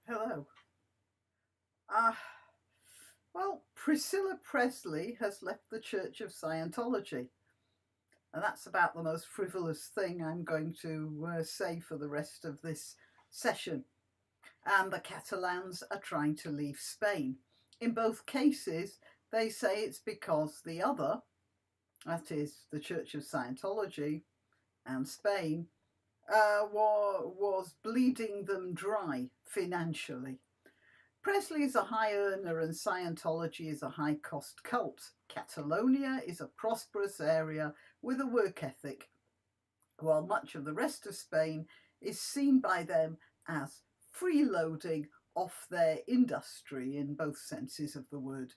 Hello. Uh, Priscilla Presley has left the Church of Scientology, and that's about the most frivolous thing I'm going to say for the rest of this session. And the Catalans are trying to leave Spain. In both cases, they say it's because the other, that is, the Church of Scientology and Spain, was bleeding them dry financially. Presley is a high earner and Scientology is a high cost cult. Catalonia is a prosperous area with a work ethic, while much of the rest of Spain is seen by them as freeloading off their industry in both senses of the word.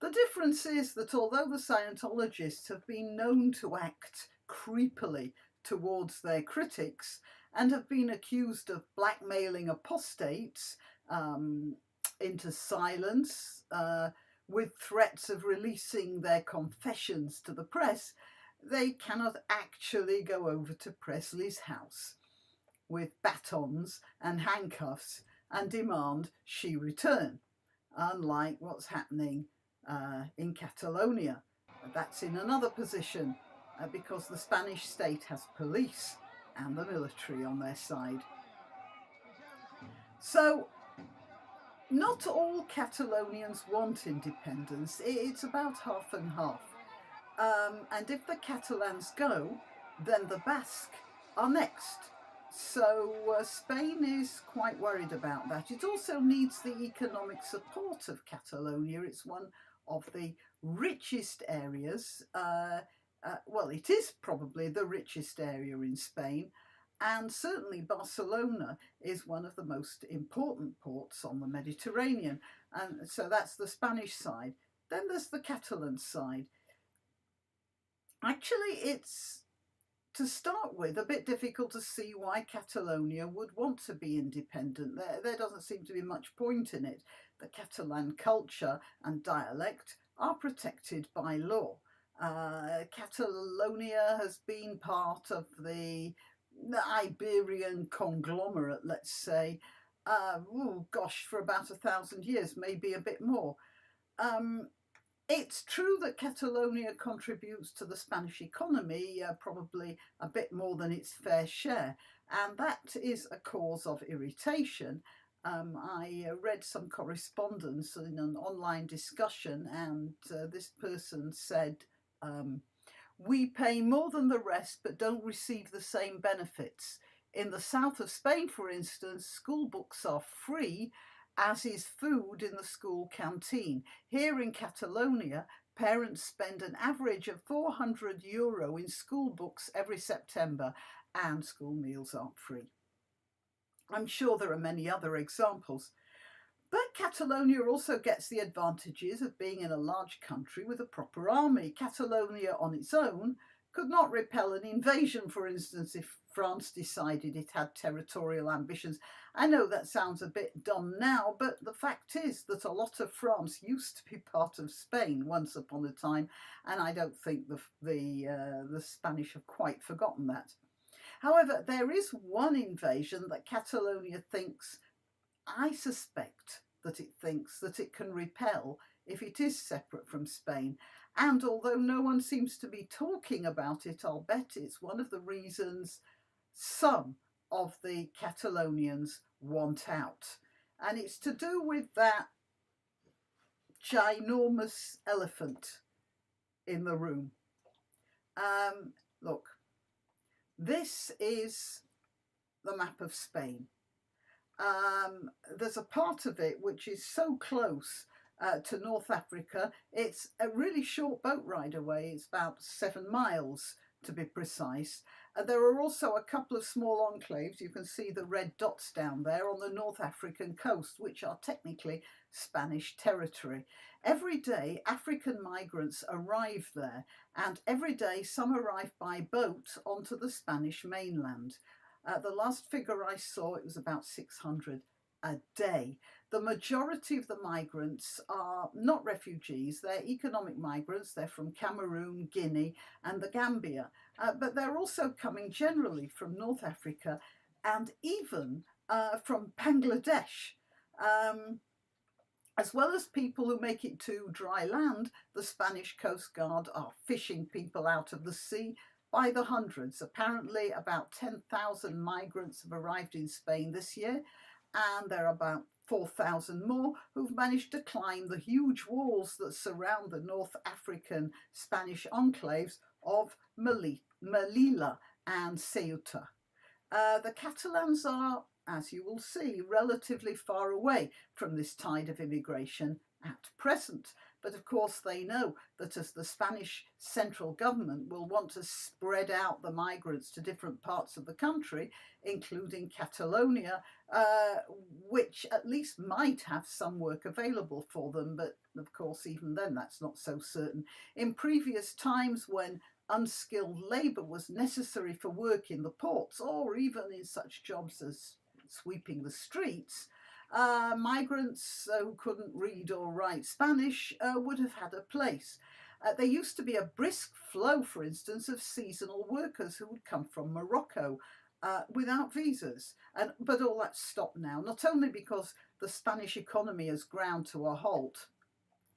The difference is that although the Scientologists have been known to act creepily towards their critics and have been accused of blackmailing apostates into silence with threats of releasing their confessions to the press, they cannot actually go over to Presley's house with batons and handcuffs and demand she return, unlike what's happening in Catalonia. That's in another position because the Spanish state has police and the military on their side. So not all Catalonians want independence. It's about half and half. And if the Catalans go, then the Basque are next. So Spain is quite worried about that. It also needs the economic support of Catalonia. It's one of the richest areas. It is probably the richest area in Spain. And certainly Barcelona is one of the most important ports on the Mediterranean. And so that's the Spanish side. Then there's the Catalan side. Actually, it's, to start with, a bit difficult to see why Catalonia would want to be independent. There doesn't seem to be much point in it. The Catalan culture and dialect are protected by law. Catalonia has been part of the Iberian conglomerate, let's say, for about 1,000 years, maybe a bit more. It's true that Catalonia contributes to the Spanish economy, probably a bit more than its fair share, and that is a cause of irritation. I read some correspondence in an online discussion, and this person said, we pay more than the rest but don't receive the same benefits. In the south of Spain, for instance, school books are free, as is food in the school canteen. Here in Catalonia, parents spend an average of €400 in school books every September, and school meals aren't free. I'm sure there are many other examples. But Catalonia also gets the advantages of being in a large country with a proper army. Catalonia on its own could not repel an invasion, for instance, if France decided it had territorial ambitions. I know that sounds a bit dumb now, but the fact is that a lot of France used to be part of Spain once upon a time, and I don't think the Spanish have quite forgotten that. However, there is one invasion that Catalonia thinks, I suspect that it thinks that it can repel if it is separate from Spain. And although no one seems to be talking about it, I'll bet it's one of the reasons some of the Catalonians want out. And it's to do with that ginormous elephant in the room. Look, this is the map of Spain. There's a part of it which is so close to North Africa. It's a really short boat ride away. It's about 7 miles to be precise. There are also a couple of small enclaves. You can see the red dots down there on the North African coast, which are technically Spanish territory. Every day African migrants arrive there, and every day some arrive by boat onto the Spanish mainland. The last figure I saw, it was about 600 a day. The majority of the migrants are not refugees, they're economic migrants. They're from Cameroon, Guinea and the Gambia, but they're also coming generally from North Africa and even from Bangladesh. As well as people who make it to dry land, the Spanish Coast Guard are fishing people out of the sea by the hundreds. Apparently, about 10,000 migrants have arrived in Spain this year, and there are about 4,000 more who've managed to climb the huge walls that surround the North African Spanish enclaves of Melilla and Ceuta. The Catalans are, as you will see, relatively far away from this tide of immigration at present. But of course they know that as the Spanish central government will want to spread out the migrants to different parts of the country, including Catalonia, which at least might have some work available for them. But of course, even then, that's not so certain. In previous times when unskilled labour was necessary for work in the ports or even in such jobs as sweeping the streets, migrants who couldn't read or write Spanish would have had a place. There used to be a brisk flow, for instance, of seasonal workers who would come from Morocco without visas. But all that's stopped now, not only because the Spanish economy has ground to a halt,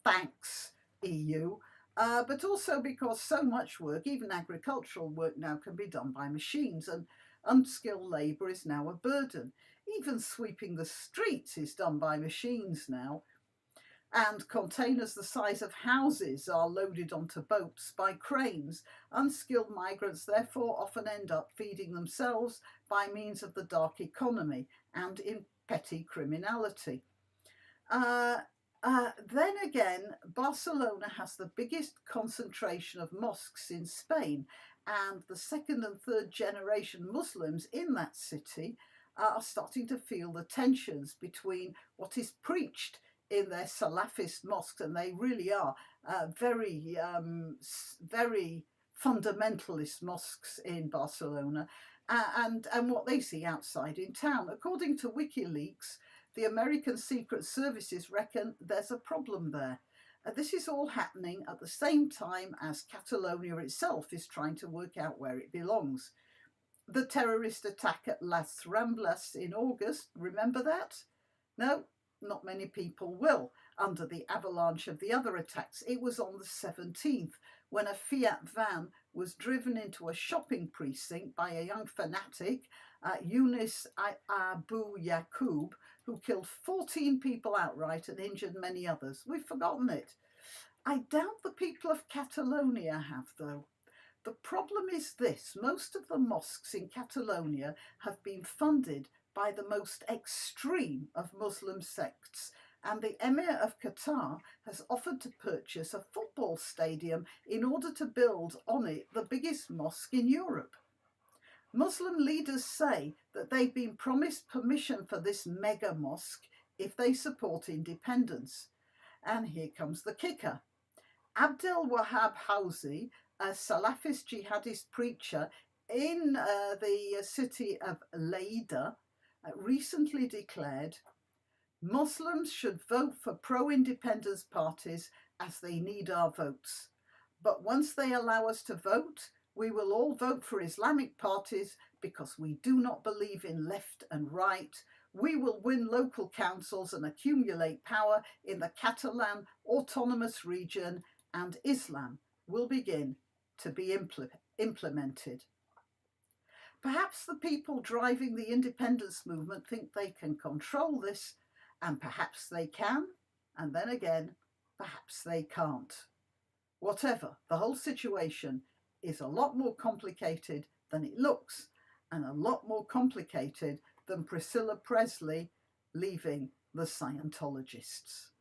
thanks EU, but also because so much work, even agricultural work now, can be done by machines, and unskilled labour is now a burden. Even sweeping the streets is done by machines now. And containers the size of houses are loaded onto boats by cranes. Unskilled migrants therefore often end up feeding themselves by means of the dark economy and in petty criminality. Then again, Barcelona has the biggest concentration of mosques in Spain, and the second and third generation Muslims in that city are starting to feel the tensions between what is preached in their Salafist mosques, and they really are very fundamentalist mosques in Barcelona, and what they see outside in town. According to WikiLeaks, the American Secret Services reckon there's a problem there. This is all happening at the same time as Catalonia itself is trying to work out where it belongs. The terrorist attack at Las Ramblas in August, remember that? No, not many people will, under the avalanche of the other attacks. It was on the 17th, when a Fiat van was driven into a shopping precinct by a young fanatic, Yunus Abu Yaqub, who killed 14 people outright and injured many others. We've forgotten it. I doubt the people of Catalonia have, though. The problem is this: most of the mosques in Catalonia have been funded by the most extreme of Muslim sects, and the Emir of Qatar has offered to purchase a football stadium in order to build on it the biggest mosque in Europe. Muslim leaders say that they've been promised permission for this mega mosque if they support independence. And here comes the kicker. Abdel Wahab Housi, a Salafist jihadist preacher in the city of Lleida, recently declared, Muslims should vote for pro-independence parties as they need our votes. But once they allow us to vote, we will all vote for Islamic parties because we do not believe in left and right. We will win local councils and accumulate power in the Catalan autonomous region, and Islam will begin to be implemented. Perhaps the people driving the independence movement think they can control this, and perhaps they can, and then again, perhaps they can't. Whatever, the whole situation is a lot more complicated than it looks, and a lot more complicated than Priscilla Presley leaving the Scientologists.